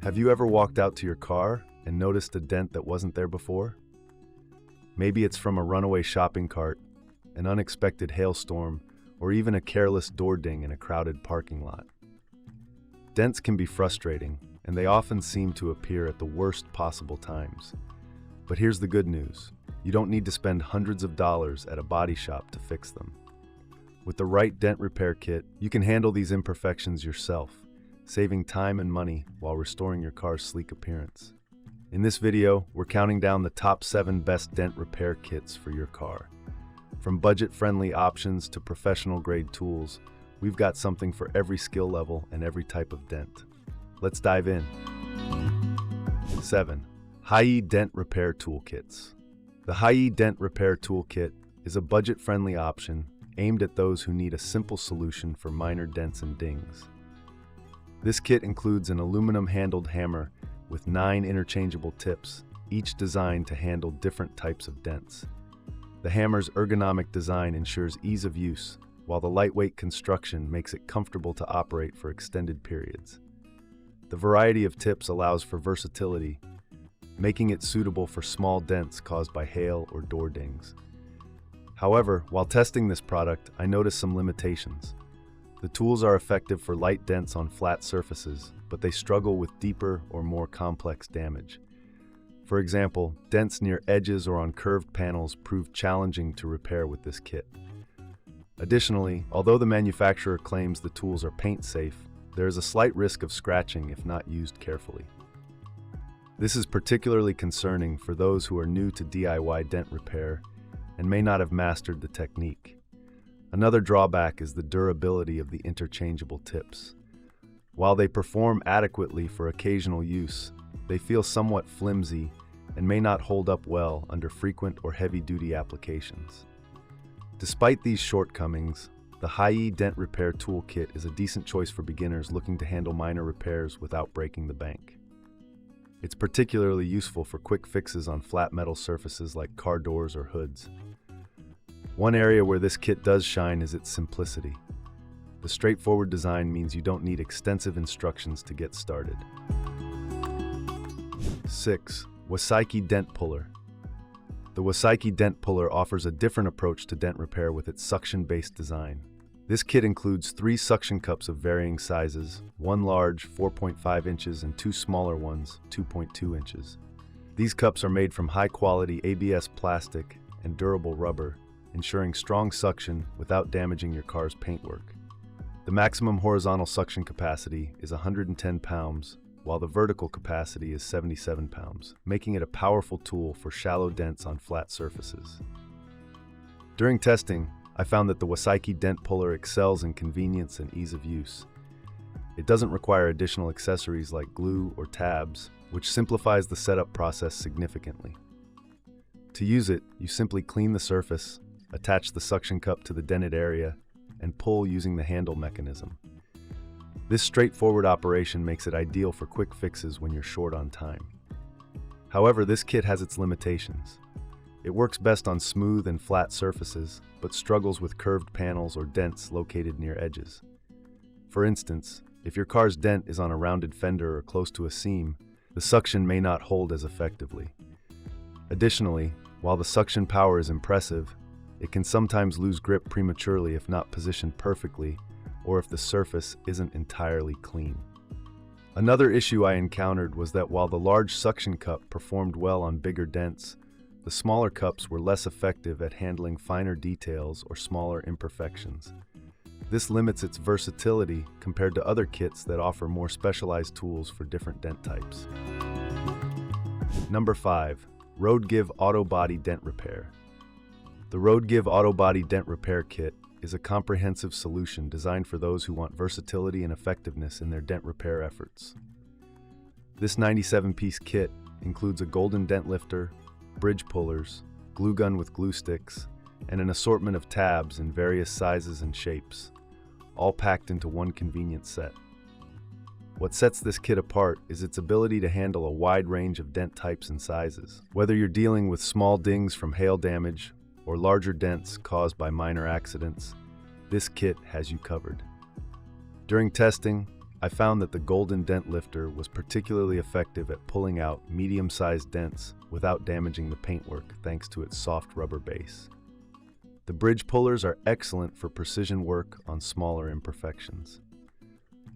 Have you ever walked out to your car and noticed a dent that wasn't there before? Maybe it's from a runaway shopping cart, an unexpected hailstorm, or even a careless door ding in a crowded parking lot. Dents can be frustrating, and they often seem to appear at the worst possible times. But here's the good news. You don't need to spend hundreds of dollars at a body shop to fix them. With the right dent repair kit, you can handle these imperfections yourself, saving time and money while restoring your car's sleek appearance. In this video, we're counting down the top 7 best dent repair kits for your car. From budget-friendly options to professional-grade tools, we've got something for every skill level and every type of dent. Let's dive in. 7. Hiyi Dent Repair Toolkits. The Hiyi Dent Repair Toolkit is a budget-friendly option aimed at those who need a simple solution for minor dents and dings. This kit includes an aluminum-handled hammer with 9 interchangeable tips, each designed to handle different types of dents. The hammer's ergonomic design ensures ease of use, while the lightweight construction makes it comfortable to operate for extended periods. The variety of tips allows for versatility, making it suitable for small dents caused by hail or door dings. However, while testing this product, I noticed some limitations. The tools are effective for light dents on flat surfaces, but they struggle with deeper or more complex damage. For example, dents near edges or on curved panels prove challenging to repair with this kit. Additionally, although the manufacturer claims the tools are paint safe, there is a slight risk of scratching if not used carefully. This is particularly concerning for those who are new to DIY dent repair and may not have mastered the technique. Another drawback is the durability of the interchangeable tips. While they perform adequately for occasional use, they feel somewhat flimsy and may not hold up well under frequent or heavy-duty applications. Despite these shortcomings, the Hiyi Dent Repair Toolkit is a decent choice for beginners looking to handle minor repairs without breaking the bank. It's particularly useful for quick fixes on flat metal surfaces like car doors or hoods. One area where this kit does shine is its simplicity. The straightforward design means you don't need extensive instructions to get started. 6. Wasaiqi Dent Puller. The Wasaiqi Dent Puller offers a different approach to dent repair with its suction-based design. This kit includes 3 suction cups of varying sizes, one large, 4.5 inches, and 2 smaller ones, 2.2 inches. These cups are made from high-quality ABS plastic and durable rubber, ensuring strong suction without damaging your car's paintwork. The maximum horizontal suction capacity is 110 pounds, while the vertical capacity is 77 pounds, making it a powerful tool for shallow dents on flat surfaces. During testing, I found that the Wasaiqi Dent Puller excels in convenience and ease of use. It doesn't require additional accessories like glue or tabs, which simplifies the setup process significantly. To use it, you simply clean the surface, attach the suction cup to the dented area, and pull using the handle mechanism. This straightforward operation makes it ideal for quick fixes when you're short on time. However, this kit has its limitations. It works best on smooth and flat surfaces, but struggles with curved panels or dents located near edges. For instance, if your car's dent is on a rounded fender or close to a seam, the suction may not hold as effectively. Additionally, while the suction power is impressive, it can sometimes lose grip prematurely if not positioned perfectly, or if the surface isn't entirely clean. Another issue I encountered was that while the large suction cup performed well on bigger dents, the smaller cups were less effective at handling finer details or smaller imperfections. This limits its versatility compared to other kits that offer more specialized tools for different dent types. Number 5. Roadgive Auto Body Dent Repair. The Roadgive Auto Body Dent Repair Kit is a comprehensive solution designed for those who want versatility and effectiveness in their dent repair efforts. This 97-piece kit includes a golden dent lifter, bridge pullers, glue gun with glue sticks, and an assortment of tabs in various sizes and shapes, all packed into one convenient set. What sets this kit apart is its ability to handle a wide range of dent types and sizes. Whether you're dealing with small dings from hail damage or larger dents caused by minor accidents, this kit has you covered. During testing, I found that the golden dent lifter was particularly effective at pulling out medium-sized dents without damaging the paintwork thanks to its soft rubber base. The bridge pullers are excellent for precision work on smaller imperfections.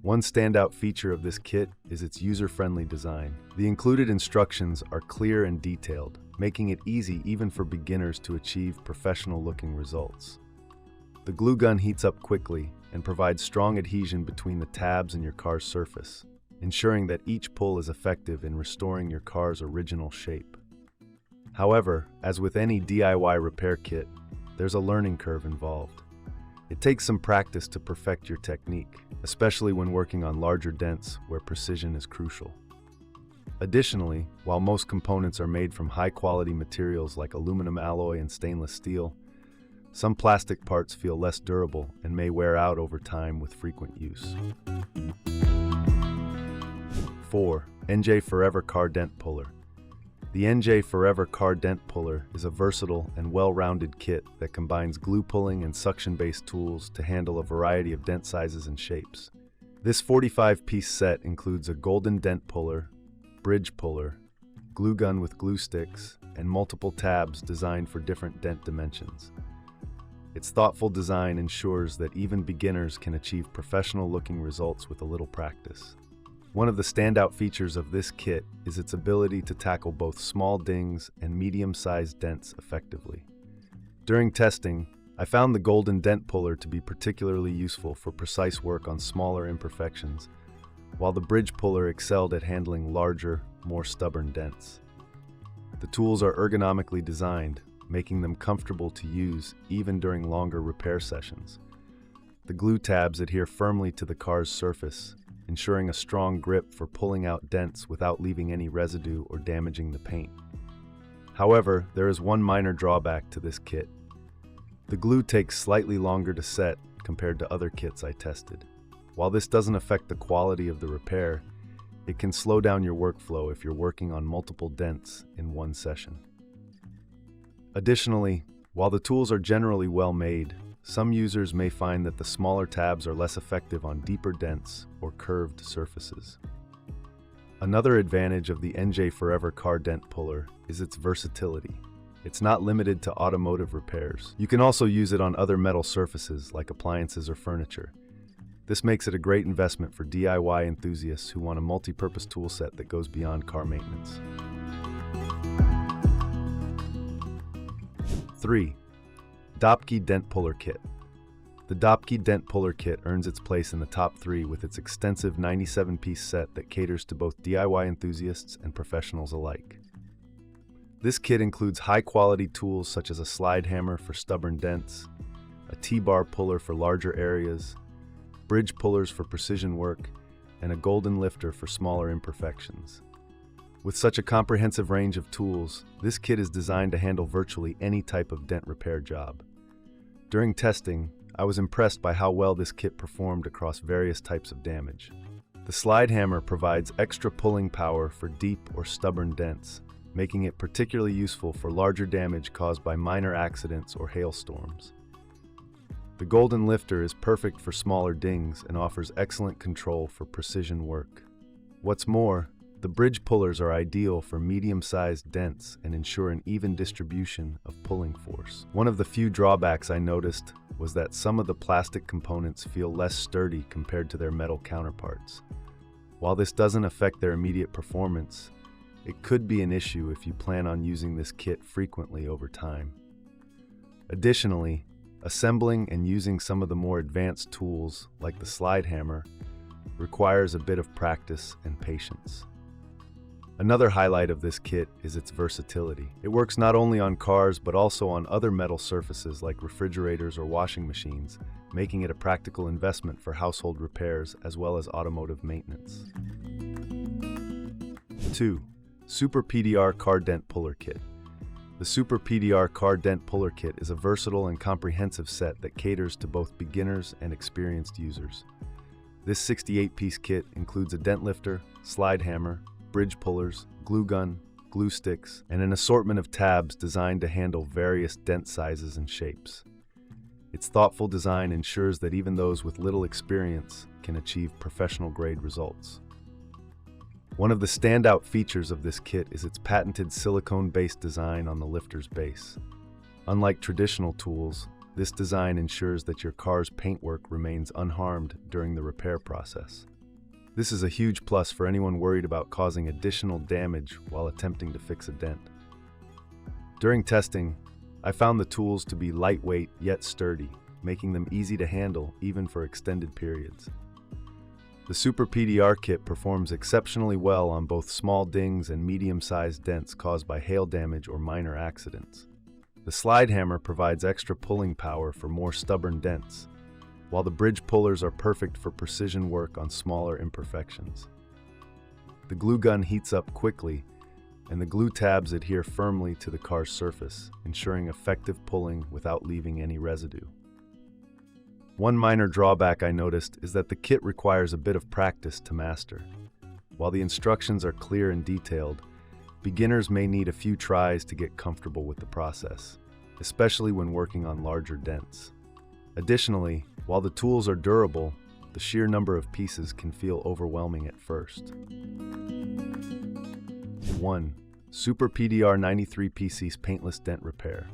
One standout feature of this kit is its user-friendly design. The included instructions are clear and detailed, making it easy even for beginners to achieve professional-looking results. The glue gun heats up quickly and provides strong adhesion between the tabs and your car's surface, ensuring that each pull is effective in restoring your car's original shape. However, as with any DIY repair kit, there's a learning curve involved. It takes some practice to perfect your technique, especially when working on larger dents where precision is crucial. Additionally, while most components are made from high-quality materials like aluminum alloy and stainless steel, some plastic parts feel less durable and may wear out over time with frequent use. 4. NJ Forever Car Dent Puller. The NJ Forever Car Dent Puller is a versatile and well-rounded kit that combines glue pulling and suction-based tools to handle a variety of dent sizes and shapes. This 45-piece set includes a golden dent puller, bridge puller, glue gun with glue sticks, and multiple tabs designed for different dent dimensions. Its thoughtful design ensures that even beginners can achieve professional-looking results with a little practice. One of the standout features of this kit is its ability to tackle both small dings and medium-sized dents effectively. During testing, I found the golden dent puller to be particularly useful for precise work on smaller imperfections, while the bridge puller excelled at handling larger, more stubborn dents. The tools are ergonomically designed, making them comfortable to use even during longer repair sessions. The glue tabs adhere firmly to the car's surface, ensuring a strong grip for pulling out dents without leaving any residue or damaging the paint. However, there is one minor drawback to this kit. The glue takes slightly longer to set compared to other kits I tested. While this doesn't affect the quality of the repair, it can slow down your workflow if you're working on multiple dents in one session. Additionally, while the tools are generally well made, some users may find that the smaller tabs are less effective on deeper dents or curved surfaces. Another advantage of the NJ Forever Car Dent Puller is its versatility. It's not limited to automotive repairs. You can also use it on other metal surfaces like appliances or furniture. This makes it a great investment for DIY enthusiasts who want a multi-purpose tool set that goes beyond car maintenance. 3. Dopke Dent Puller Kit. The Dopke Dent Puller Kit earns its place in the top 3 with its extensive 97-piece set that caters to both DIY enthusiasts and professionals alike. This kit includes high-quality tools such as a slide hammer for stubborn dents, a T-bar puller for larger areas, bridge pullers for precision work, and a golden lifter for smaller imperfections. With such a comprehensive range of tools, this kit is designed to handle virtually any type of dent repair job. During testing, I was impressed by how well this kit performed across various types of damage. The slide hammer provides extra pulling power for deep or stubborn dents, making it particularly useful for larger damage caused by minor accidents or hailstorms. The golden lifter is perfect for smaller dings and offers excellent control for precision work. What's more, the bridge pullers are ideal for medium-sized dents and ensure an even distribution of pulling force. One of the few drawbacks I noticed was that some of the plastic components feel less sturdy compared to their metal counterparts. While this doesn't affect their immediate performance, it could be an issue if you plan on using this kit frequently over time. Additionally, assembling and using some of the more advanced tools, like the slide hammer, requires a bit of practice and patience. Another highlight of this kit is its versatility. It works not only on cars but also on other metal surfaces like refrigerators or washing machines, making it a practical investment for household repairs as well as automotive maintenance. 2. Super PDR Car Dent Puller Kit. The Super PDR Car Dent Puller Kit is a versatile and comprehensive set that caters to both beginners and experienced users. This 68-piece kit includes a dent lifter, slide hammer, bridge pullers, glue gun, glue sticks, and an assortment of tabs designed to handle various dent sizes and shapes. Its thoughtful design ensures that even those with little experience can achieve professional-grade results. One of the standout features of this kit is its patented silicone-based design on the lifter's base. Unlike traditional tools, this design ensures that your car's paintwork remains unharmed during the repair process. This is a huge plus for anyone worried about causing additional damage while attempting to fix a dent. During testing, I found the tools to be lightweight yet sturdy, making them easy to handle even for extended periods. The Super PDR kit performs exceptionally well on both small dings and medium-sized dents caused by hail damage or minor accidents. The slide hammer provides extra pulling power for more stubborn dents, while the bridge pullers are perfect for precision work on smaller imperfections. The glue gun heats up quickly, and the glue tabs adhere firmly to the car's surface, ensuring effective pulling without leaving any residue. One minor drawback I noticed is that the kit requires a bit of practice to master. While the instructions are clear and detailed, beginners may need a few tries to get comfortable with the process, especially when working on larger dents. Additionally, while the tools are durable, the sheer number of pieces can feel overwhelming at first. 1. Super PDR 93PC's Paintless Dent Repair.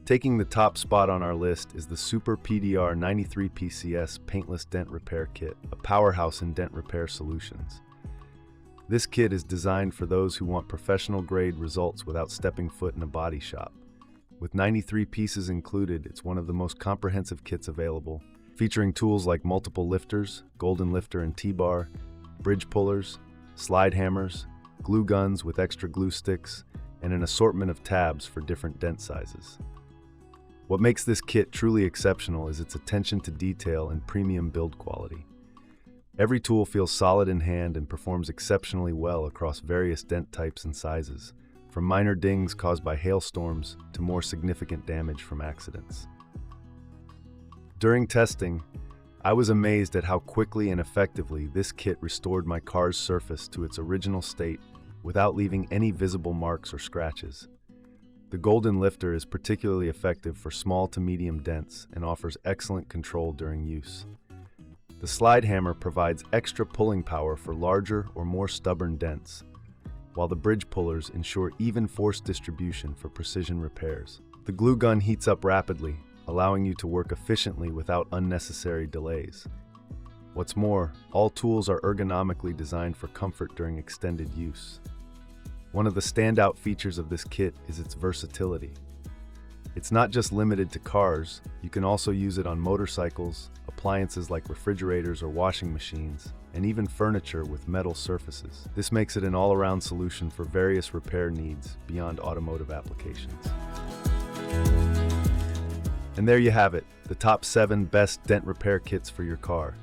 Taking the top spot on our list is the Super PDR 93PCS Paintless Dent Repair Kit, a powerhouse in dent repair solutions. This kit is designed for those who want professional-grade results without stepping foot in a body shop. With 93 pieces included, it's one of the most comprehensive kits available, featuring tools like multiple lifters, golden lifter and T-bar, bridge pullers, slide hammers, glue guns with extra glue sticks, and an assortment of tabs for different dent sizes. What makes this kit truly exceptional is its attention to detail and premium build quality. Every tool feels solid in hand and performs exceptionally well across various dent types and sizes, from minor dings caused by hailstorms to more significant damage from accidents. During testing, I was amazed at how quickly and effectively this kit restored my car's surface to its original state without leaving any visible marks or scratches. The golden lifter is particularly effective for small to medium dents and offers excellent control during use. The slide hammer provides extra pulling power for larger or more stubborn dents, while the bridge pullers ensure even force distribution for precision repairs. The glue gun heats up rapidly, allowing you to work efficiently without unnecessary delays. What's more, all tools are ergonomically designed for comfort during extended use. One of the standout features of this kit is its versatility. It's not just limited to cars, you can also use it on motorcycles, appliances like refrigerators or washing machines, and even furniture with metal surfaces. This makes it an all-around solution for various repair needs beyond automotive applications. And there you have it, the top 7 best dent repair kits for your car.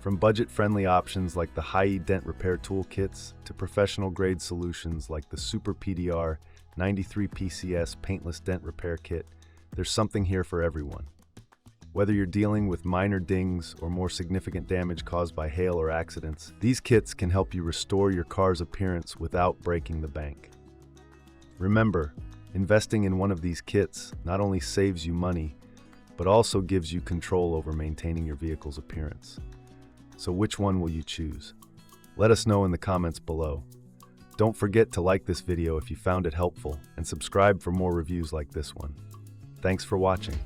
From budget-friendly options like the Hiyi dent repair toolkits to professional-grade solutions like the Super PDR 93PCS Paintless Dent Repair Kit, there's something here for everyone. Whether you're dealing with minor dings or more significant damage caused by hail or accidents, these kits can help you restore your car's appearance without breaking the bank. Remember, investing in one of these kits not only saves you money, but also gives you control over maintaining your vehicle's appearance. So which one will you choose? Let us know in the comments below. Don't forget to like this video if you found it helpful and subscribe for more reviews like this one. Thanks for watching.